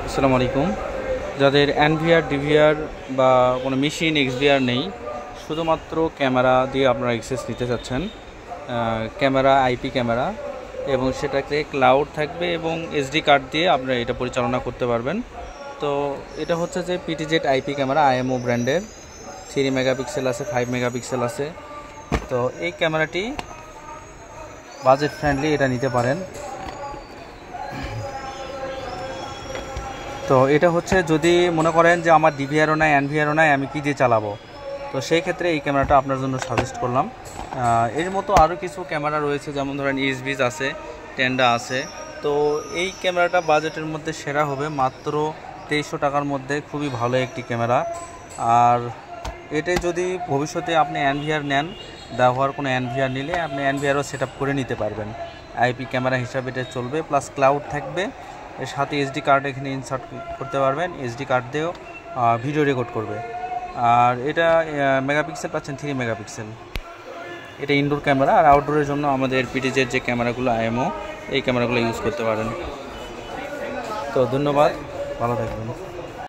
আসসালামু আলাইকুম। যাদের এনভিআর ডিভিআর বা কোনো মেশিন এক্সভিআর নেই, শুধুমাত্র ক্যামেরা দিয়ে আপনারা অ্যাক্সেস নিতে চাচ্ছেন, ক্যামেরা আইপি ক্যামেরা, এবং সেটাতে ক্লাউড থাকবে এবং এসডি কার্ড দিয়ে আপনারা এটা পরিচালনা করতে পারবেন। তো এটা হচ্ছে যে পিটিজেড আইপি ক্যামেরা, আইএমও ব্র্যান্ডের, 3 মেগাপিক্সেল আছে, 5 মেগাপিক্সেল আছে। তো এই ক্যামেরাটি বাজেট ফ্রেন্ডলি, এটা নিতে পারেন। তো এটা হচ্ছে যদি মনে করেন যে আমার ডিভিআরও নাই, এনভিআরও নাই, আমি কী দিয়ে চালাবো, তো সেই ক্ষেত্রে এই ক্যামেরাটা আপনার জন্য সাজেস্ট করলাম। এর মতো আরও কিছু ক্যামেরা রয়েছে, যেমন ধরেন ইএসবিজ আছে, টেন্ডা আছে। তো এই ক্যামেরাটা বাজেটের মধ্যে সেরা হবে, মাত্র 2300 টাকার মধ্যে খুবই ভালো একটি ক্যামেরা। আর এটা যদি ভবিষ্যতে আপনি এনভিআর নেন, ব্যবহার কোনো এনভিআর নিলে আপনি এনভিআরও সেট আপ করে নিতে পারবেন। আইপি ক্যামেরা হিসাবে এটা চলবে, প্লাস ক্লাউড থাকবে, এর সাথে এসডি কার্ড এখানে ইনসার্ট করতে পারবেন, এসডি কার্ড দিয়েও ভিডিও রেকর্ড করবে। আর এটা মেগাপিক্সেল পাচ্ছেন 3 মেগাপিক্সেল। এটা ইনডোর ক্যামেরা। আর আউটডোরের জন্য আমাদের পিটিজের যে ক্যামেরাগুলো আইএমও, এই ক্যামেরাগুলো ইউজ করতে পারেন। তো ধন্যবাদ, ভালো থাকবেন।